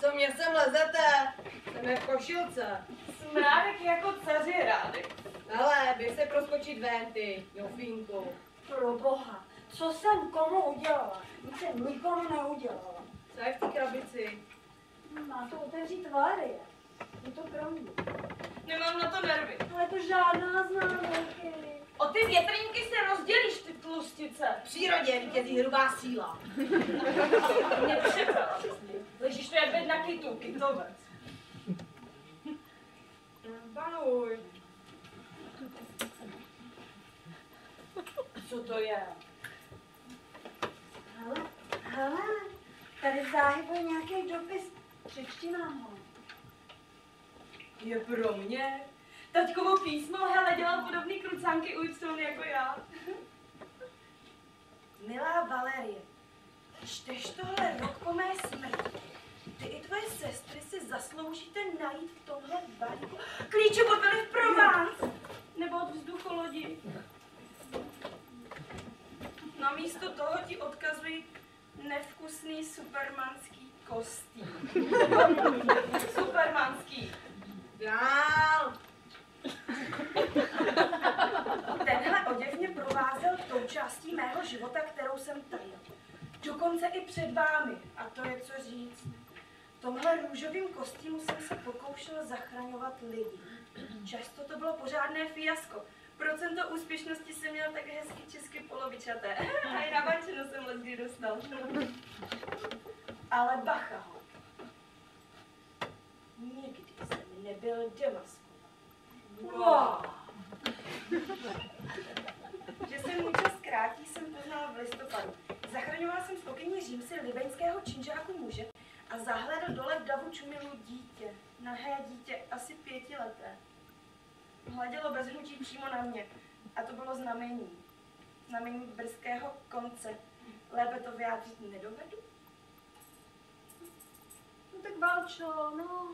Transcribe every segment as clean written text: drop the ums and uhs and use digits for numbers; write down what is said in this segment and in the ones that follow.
Co mě sem lezete? Jsem v košilce. Smrádek jako cařirádek. Hele, běž se proskočit ven, ty, Jofínku. Pro boha, co jsem komu udělala? Nic jsem nikomu neudělala. Co je v té krabici? Má to otevřít Valérie. Je to pro mě. Nemám na to nervy. Ale to žádná známky. O ty větrníky se rozdělíš, ty tlustice. V přírodě vítězí hrubá síla. Mě přebrala bys mě. Ležíš to jak bedna kytů, kytovec. Panuj. Co to je? Hele, tady v záhybu je nějaký dopis. Přečti nám ho. Je pro mě. Taťkovo písmo, hele, dělal podobný krucánky u Whitstone jako já. Milá Valérie, čteš tohle rok po mé smrti. Ty i tvoje sestry si zasloužíte najít v tomhle balíku klíče od vily v Provence. Nebo od vzducholodi. Namísto toho ti odkazuji nevkusný supermanský kostým. Supermanský. Dál. Tenhle oděv mě provázel tou částí mého života, kterou jsem tajil. Dokonce i před vámi, a to je co říct. V tomhle růžovým kostýmu jsem se pokoušel zachraňovat lidi. Často to bylo pořádné fiasko. Procento úspěšnosti jsem měl tak hezky česky polovičaté. A i na bančinu jsem letkdy dostal. Ale bacha ho. Nikdy jsem nebyl demaskovaný. Wow. Že se můj čas krátí, jsem poznal v listopadu. Zachraňoval jsem spokojeně římsy libeňského činžáku muže a zahlédl dole v davu čumilu dítě. Nahé dítě, asi 5leté. Hledělo bez hnutí přímo na mě. A to bylo znamení. Znamení brzkého konce. Lépe to vyjádřit nedovedu. No tak Valčo, no.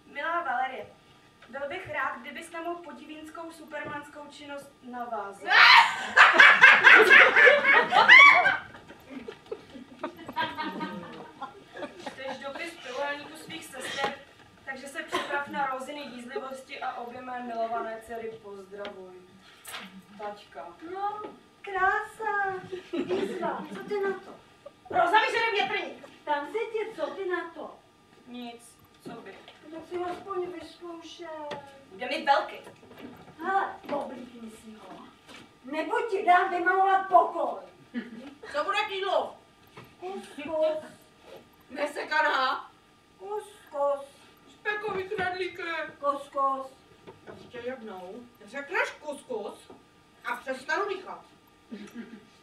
Milá Valerie, byl bych rád, kdybys na mou podivínskou supermanskou činnost navázal. Čteš dopis trojúhelníku svých sester, takže se připrav na roziny jízlivosti a obě mé milované dcery pozdravuj. Taťka. No, krása. Výzva, co ty na to? Rozavířený větrník. Tam se tě, co ty na to? Nic, co by. Tak si aspoň vyzkoušel. Bude mi velký. Hele, oblíkni si ho. Nebo ti dám vymalovat pokoj. Co bude kýdlo? Kuskus, Nesekaná. kuskus, Špekový knedlíky. kuskus. Ještě jednou. Řekneš kuskus a přestanu dýchat.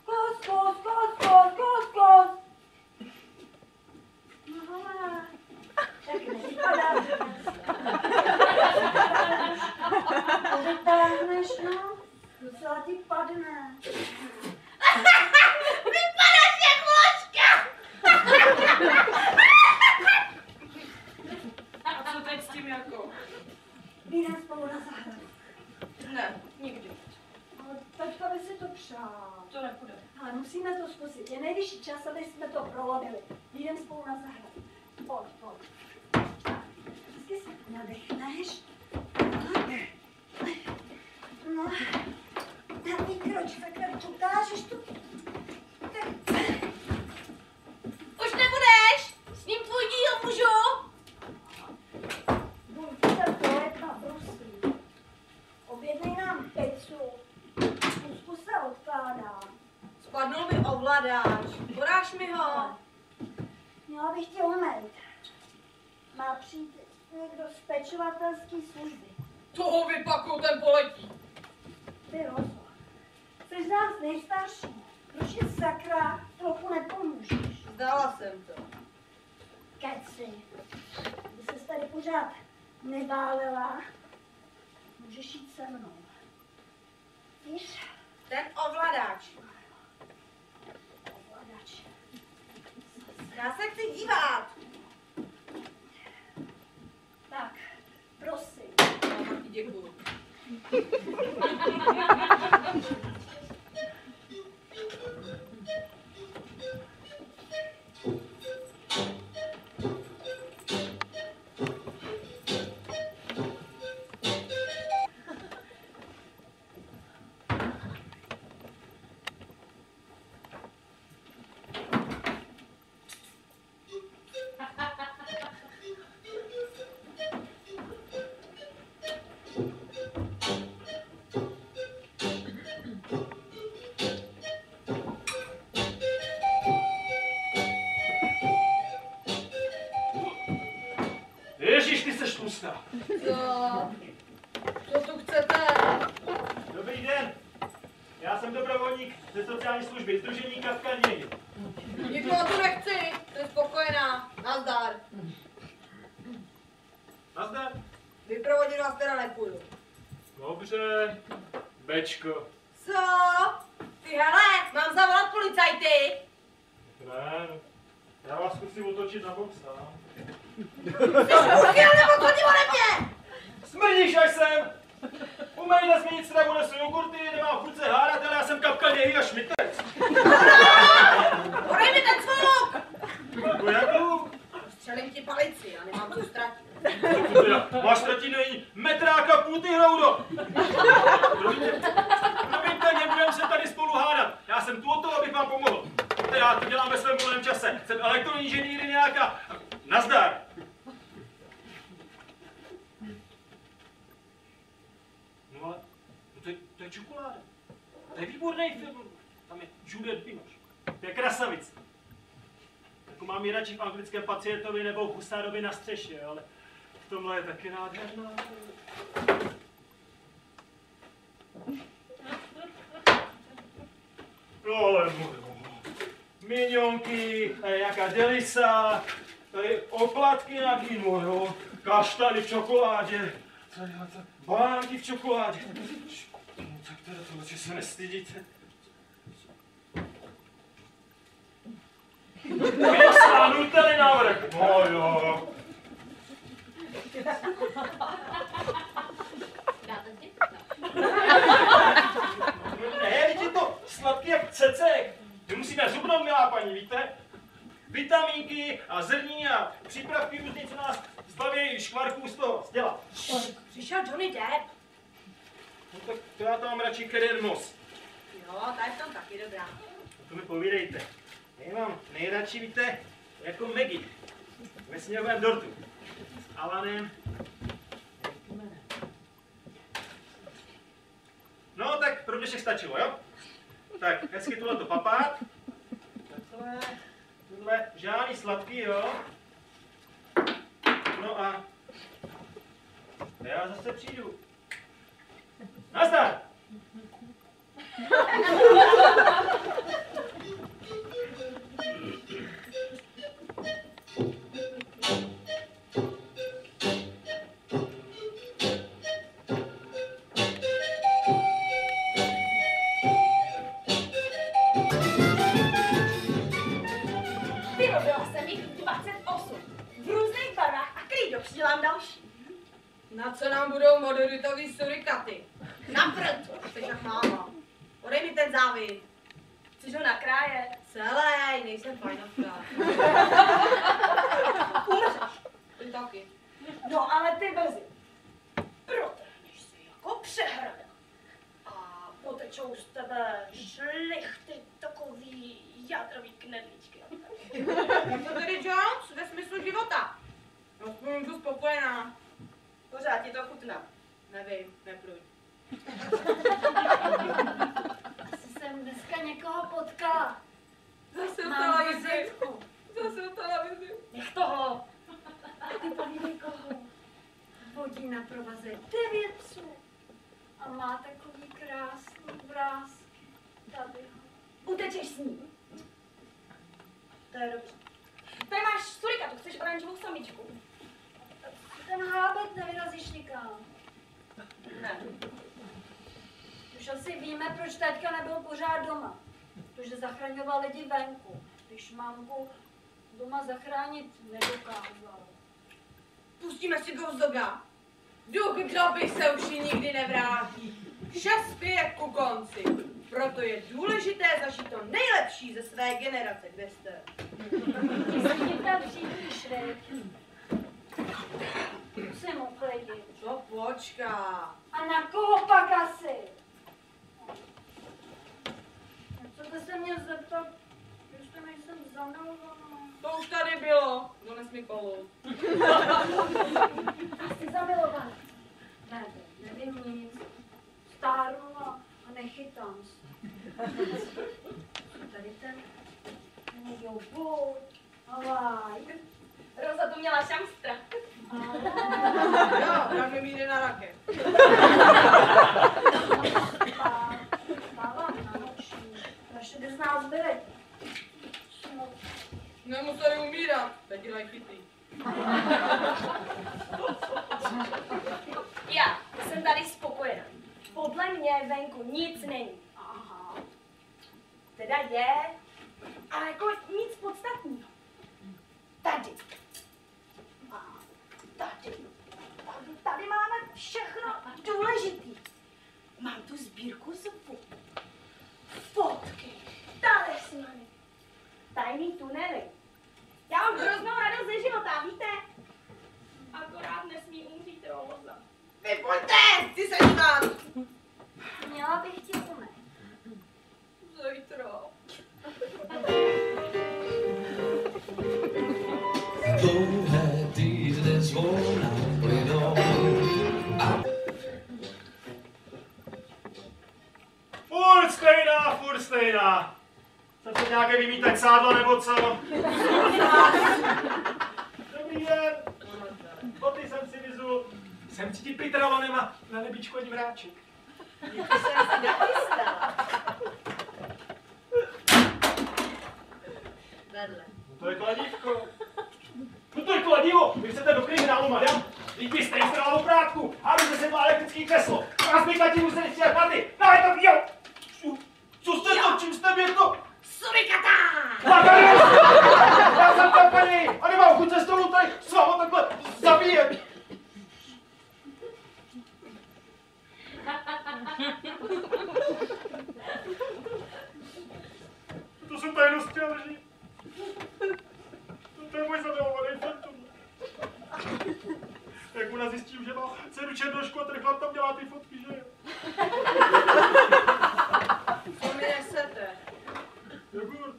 Kuskus, kuskus, kuskus. No hele, tak nevypadá, že vytáhneš, no, docela ti padne. Vypadáš jak ložka! A co teď s tím jako? Vyjdem spolu na zahradu. Ne, nikdy. Ale tačka by si to přál. To nepůjde. Ale musíme to zkusit. Je nejvyšší čas, aby jsme to prolobili. Jdem spolu na zahradu. Pojď, pojď. Vždycky se nadechneš. No. Na výkroč, takhle ukážeš tu. Už nebudeš? S ním tvůj díl můžu? Buďte poeta, prosím. Objednej nám pizzu. Zkus se odkládá. Spadnul mi ovladač. Podáš mi ho. Měla bych tě umýt. Má přijít někdo z pečovatelské služby. Toho vypaku, ten poletí. Ty rozho. Jsi z nás nejstarší. Proč je sakra trochu nepomůžeš? Zdala jsem to. Keci. Kdyby ses tady pořád nebálila, můžeš jít se mnou. Víš? Ten ovladač. Ovladač. Já se chci dívat. Tak, prosím. Děkuju. pracovník ze sociální služby, Sdružení Kapka Něj. Nikoho tu nechci, jsem spokojená. Nazdar. Nazdar. Vyprovodit vás teda nepůjdu. Dobře, Bčko. Co? Ty hele, mám zavolat policajty. Ne, no. Já vás zkusím otočit na bok sám. Jsi uchyl nebo chodí ode mě? Smrdíš, až jsem! Umejte změnit stravu, nesu jogurty, nemám chuť se hádat, ale já jsem Kapka Něj a šmitec. Podej mi ten svůj luk. Jako jak luk? Střelím ti palici, já nemám co ztratit. Co teda? Máš ztratěný metráka půl ty hroudo. Promiňte, nebudem se tady spolu hádat. Já jsem tu o to, abych vám pomohl. Já to dělám ve svém volném čase. Jsem elektroinženýr nějaká. Nazdar. No ale, to je čokoláda. To je výborný film. Tam je Juliette Binoche. To je krasavice. Jako mám ji radši v Anglickém pacientovi nebo v Husárovi na střeše, ale v tomhle je taky nádherná. No ale minionky, tady nějaká delisa, tady oplatky nějaký, no jo, kaštany v čokoládě, tady banánky v čokoládě. No tak teda tohle, že se nestydíte. Pěsná nutely návrh, no jo. Ne, vidíte to sladký jak cecek. My musíme zubnout, milá paní, víte? Vitamínky a zrní a přípravky různý, co nás zbaví škvarků z toho, z těla. Přišel Johnny Depp. No tak to já tam mám radši Keren Moss. Jo, ta je v tom taky dobrá. To mi povídejte. Já mám nejradši, víte, jako Maggie. Ve sněhovém dortu. S Alanem. No tak pro dnešek stačilo, jo? Tak, hezky tohleto papát. Tohle žádný sladký, jo? No a já zase přijdu. Nazdar! Vyrobila jsem jich 28. V různých barvách a klidně přidám další. Na co nám budou moderitový surikaty? Na prd, jsi jak máma. Podej mi ten závěr. Chceš ho nakrájet? Celej, nejsem fajnovka. Umřeš. Ty taky. No ale ty brzy. Protrhneš si jako přehrada. A potečou z tebe šlichty takový jádrový knedlíčky. Jak to tedy Jones ve smyslu života? Aspoň tu spokojená. Pořád ti to chutná. Nevím, nepluj. Asi jsem dneska někoho potkala. Zase u Mám televizi. vizitku. Zase u televizi. Nech toho. A ty povídej koho. Vodí na provaze 9 psů. A má takový krásný vrásky. Tady ho. Utečeš s ní. To je dobře. Tady máš surikatu, chceš oranžovou samičku? Ten hábek nevyrazíš nikam. Ne. Už asi víme, proč taťka nebyl pořád doma. Protože zachraňoval lidi venku. Když mamku doma zachránit nedokázal. Pustíme si go z dobra. Duch doby se už ji nikdy nevrátí. Vše spěje ku konci. Proto je důležité zažít to nejlepší ze své generace, kde jste. Chytá příliš, musím uklidit. Co počká? A na koho pak asi? Co by se mě zeptat, jestli nejsem zamilovaná? To už tady bylo. Dones mi kolu. Jsi zamilovaná? Ne, nevím nic. Stárnu a nechytám se. Tady ten joghurt, halaj. Roza tu měla šamstra. Jo, tak mi jde na rakev. Stávám na noční. nás byli. Nemuseli umírat, tak dělají chytrý. Já jsem tady spokojená. Podle mě venku nic není. Aha. Teda je, ale jako nic podstatného. Tady. A tady máme všechno důležitý. Mám tu sbírku z fotky, talismany, tajný tunely. Já mám hroznou radost ze života, víte? Akorát nesmí umřít Róza. Vy pojďte, chci se dívat. Měla bych tě umést. Zítra. Dlouhé týdny zvolna plynou. Furt stejná. Chcete nějaké vymítat sádlo nebo co? Dobrý den. Boty jsem si vyzul. Jsem cítit pritravanem a na nebičku ani mráček. Díky jsem si nachystala. Vedle. No to je kladívko. No to je kladivo. Vy chcete do kriminálu, madam? Vždyť vy jste instaloval obrátku a vy se elektrický křeslo. Vás by kladivu se nechtěl paty. No je to jo. Co jste to? Čím jste mě to? Surikata! Já jsem tam paní a nemám chuť se s tou tady s vámi takhle zabíjet. To jsem tady dost chtěl žít. To je můj zadalovaný fantom. Jak ona zjistím, že má dceru černošku a ten chlap tam dělá ty fotky, že jo? Co mi nesete? Jogurt.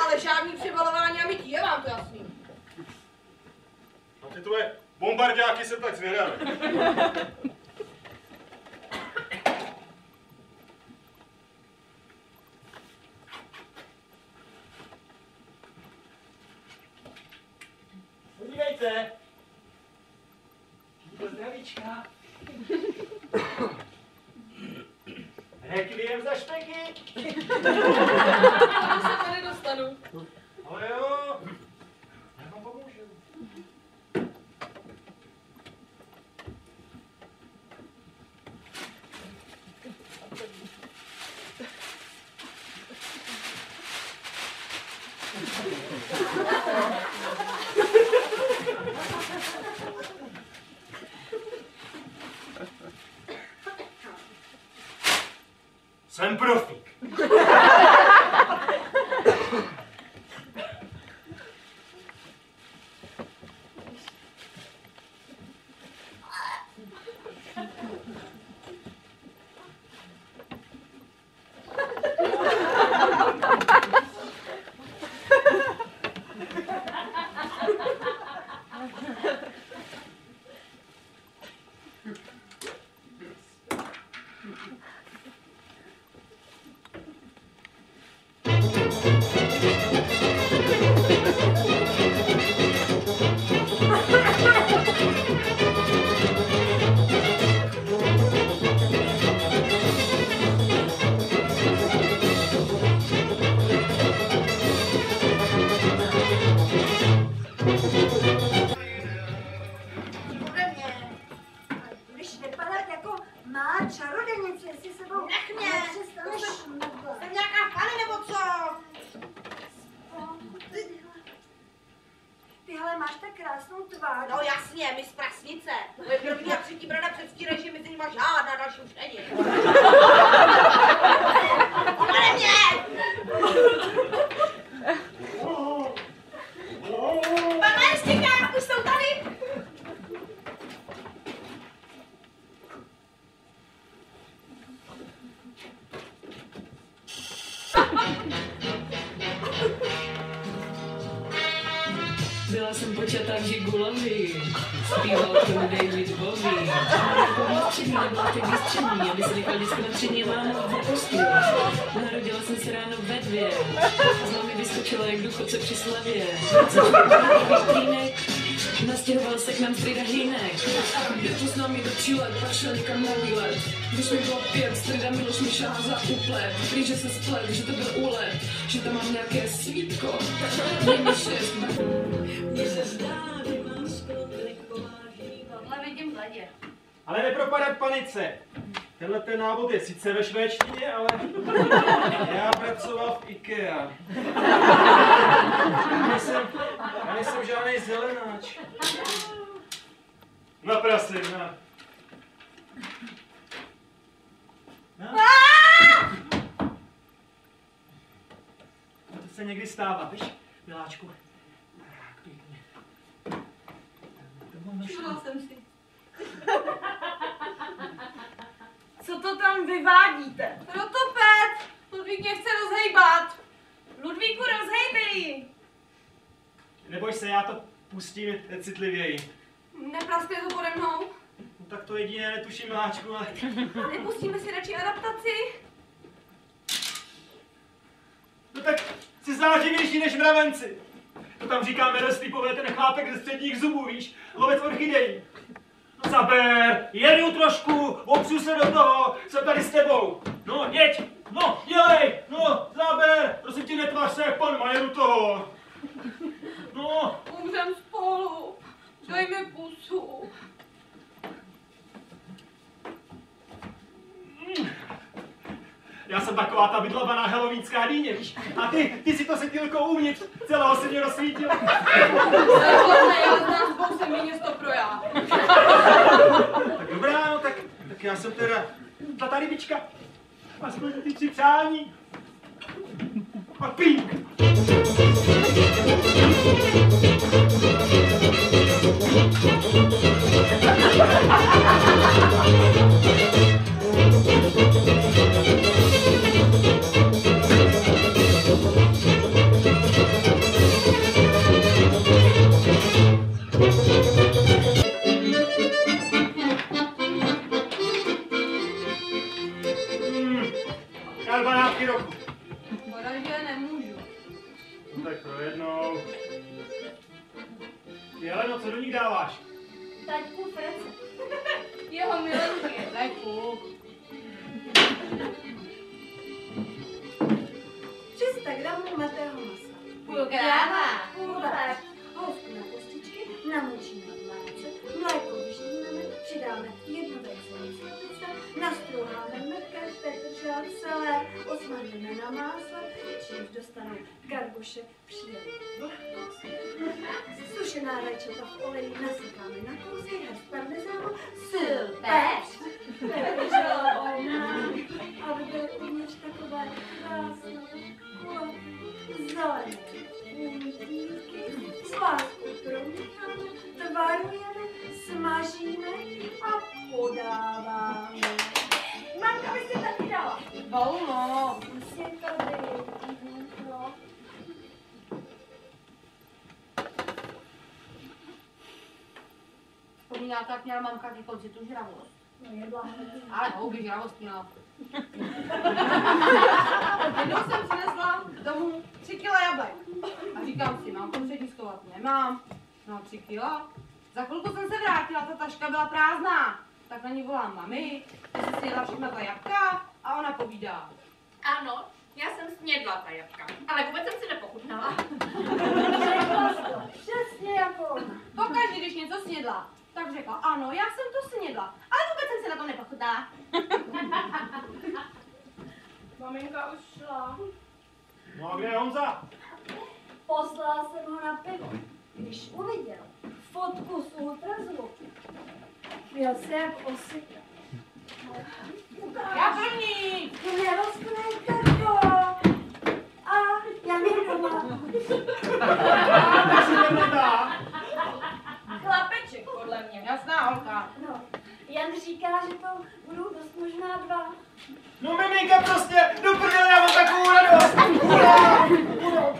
Ale žádný přebalování a mytí, je vám to jasný. A ty tvoje bombardáky se tak zvědaly. Podívejte. Do zdravíčka. Rekviem za špeky. Já se to nedostanu. Ale jo. Já vám pomůžu. Jsem profík. No jasně, my z Prasnice. Moje první a třetí brada předstírají, že mezi nima žádná další už není. Ode mě! Pan Majestika, už jsou tady! Byla jsem počatá v Žigulovi, zpíval k tomu David Bowie. Výstřední nebyla tak výstřední, aby se říkal vždycky napředně váhnout v postil. Narodila jsem se ráno ve 2, a znovu mi vyskočila jak důchodce při slavě. Začala Nastěhoval se k nám Frida Hýnek. Jel tu s námi do Chile, pak šel někam na výlet. Když mi bylo 5, Frida Miloš mi šáhal za úplet. Prý, že se splet, že to byl úlet, že tam mám nějaké svítko. Není 6. Mně se zdá, že mám skoro tolik pováží. Tohle vidím v ledě. Ale nepropadat panice. Tenhle ten návod je sice ve švédštině, ale já pracoval v IKEA. Já nejsem žádný zelenáč. Na prase, na. To se někdy stává, víš, miláčku. Tak, pěkně. Všimla jsem si. Co to tam vyvádíte? Rotopet! Ludvík mě chce rozhejbat. Ludvíku, rozhejbej! Neboj se, já to pustím citlivěji. Nepraskne to pode mnou. No tak to jediné netuším, miláčku, ale... Nepustíme si radši adaptaci. No tak jsi záživější než mravenci. To tam říkáme Restýpové, ten chlápek ze středních zubů, víš? Lovec orchidejí. No zaber, jedu trošku, opřu se do toho, jsem tady s tebou. No, jeď, no, dělej, no, zaber, prosím tě, netvář se jak pan Majeru toho. No. Umřem spolu. Dej mi pusu. Já jsem taková ta vydlabaná helovínská dýně, víš? A ty si to setýlkou uvnitř, celého se mě rozsvítila. Nehodnej, ale znám s bousem méně to pro já. Tak dobrá, no tak já jsem teda zlatá rybička. Aspoň ty 3 přání. A pink. Karbanátky roku. Voda, že nemůžu. No tak pro jednou. Jeleno, co do nich dáváš? Taťku Frece. Jeho milenky, daj půl. 300 gramů mletého masa. Půl kráva. Půl váš. Housku na kostičky, namočíme v mléce, mléko vyždímáme, přidáme 1 vejce slivovice, nastrouháme mrkev, petržel, selér, osmažíme na másle, čímž dostanou gargoše příjemnou vlhkost. Sušená rajčata v oleji nasypáme na kousky, hrst parmezánu, sůl, pepř, petržel, olejná, aby byly uvnitř takové krásné, kulatý, zelené. S láskou promícháme, tvarujeme, smažíme a podáváme. Mamka by si taky dala. Volno. Jsi tady. No. Vzpomíná tak měla mamka ke konci tu žravost. No jedla. Ale houby žravost měla. Jednou jsem přinesla domů 3 kila jablek. A říkám si, mám to přediskovat? Nemám. No 3 kila. Za chvilku jsem se vrátila, ta taška byla prázdná. Tak na ní volám mami, že si snědla všechna ta jabka a ona povídá. Ano, já jsem snědla ta jabka, ale vůbec jsem si nepochutnala. Řekla jsi to, přesně jako ona. Pokaždé, když něco snědla, tak řekla, ano, já jsem to snědla, ale vůbec jsem se na to nepochutnala. Maminka už šla. No a kde je Honza? Poslala jsem ho na pivo, když uviděl fotku z ultrazvuku. Měl se jak osyka. Já první! Nerozknejte to! A já jdu doma. To si nemětá. Chlapeček, podle mě. Jasná holka. No, Jan říká, že to budou dost možná 2. No miminka prostě, do prdele, já mám takovou radost. Ura! Ura!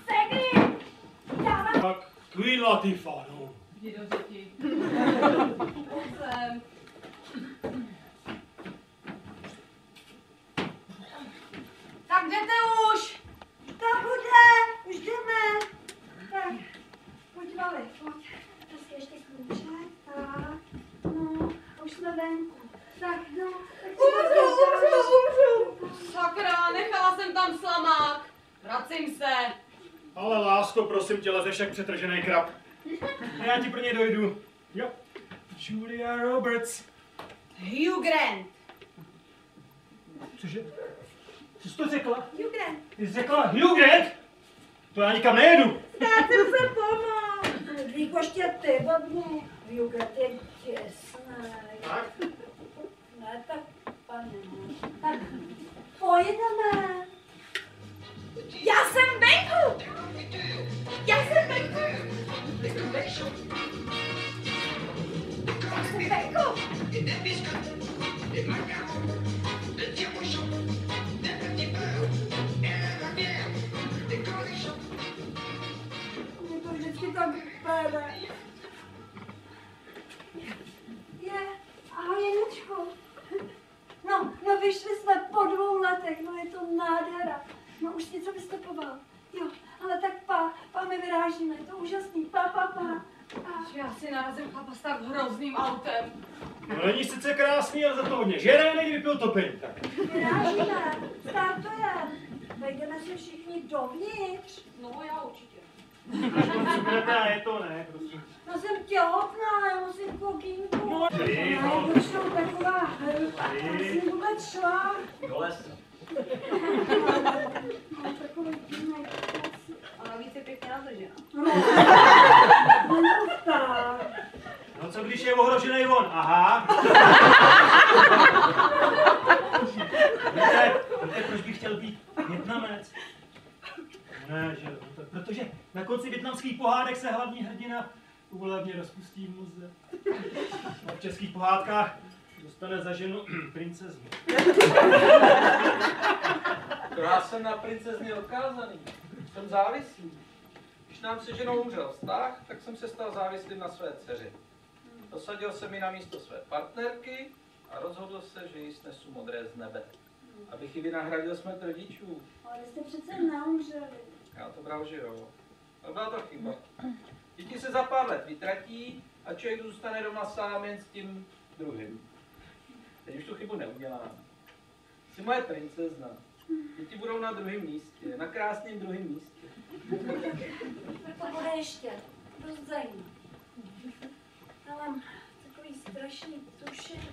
Segry! Tak, Queen Latifah, no. Jdi do řeti. Jsem. Tak jdete už! To bude, už jdeme. venku. Tak no, Umřu. Sakra, nechala jsem tam slamák. Vracím se. Ale lásko, prosím tě, lezeš jak přetržený krab. A já ti pro něj dojdu. Jo. Julia Roberts. Hugh Grant. Cože? Co jsi to řekla? Hugh Grant. Ty jsi řekla Hugh Grant? To já nikam nejedu. já jsem se pomohl. Víko, ještě ty, babně. Juga, ty je těsný. Tak? Ne, tak pane, tak pojedeme. Já jsem venku! Já jsem venku! Já jsem venku! Mě to vždycky tak pere. Ahoj, Janičku. No, vyšli jsme po 2 letech, no je to nádhera. No už něco vystupoval. Jo, ale tak pa, my vyrážíme, je to úžasný, pa. Já si narazím chlapasta hrozným autem. No není sice krásný, ale za to hodně žere, nejde vypil topení. Vyrážíme, startujeme. Vejdeme se všichni dovnitř. No, já určitě. Je to ne, prosím. No jsem těhotná, já musím kokínku. No, Já budu taková hruba, já jsem vůbec šla. Do lesa. Mám takový divný pocit. A navíc je pěkně nadržena. No, tak. No co když je ohrožený on? Aha. Víte, proč bych chtěl být Vietnamec? Ne, že protože na konci vietnamských pohádek se hlavní hrdina úlevně rozpustí v muze. A v českých pohádkách dostane za ženu princeznu. To já jsem na princezně odkázaný. Jsem závislý. Když nám se ženou umřel vztah, tak jsem se stal závislým na své dceři. Dosadil jsem ji na místo své partnerky a rozhodl se, že ji snesu modré z nebe. Abych ji vynahradil smrt rodičů. Ale vy jste přece neumřeli. Já to bral, že jo. Ale byla to chyba. Děti se za pár let vytratí a člověk zůstane doma sám jen s tím druhým. Teď už tu chybu neudělám. Jsi moje princezna. Děti budou na druhém místě, na krásném druhém místě. To bude ještě dost zajímavé. Ale takový strašný tušení.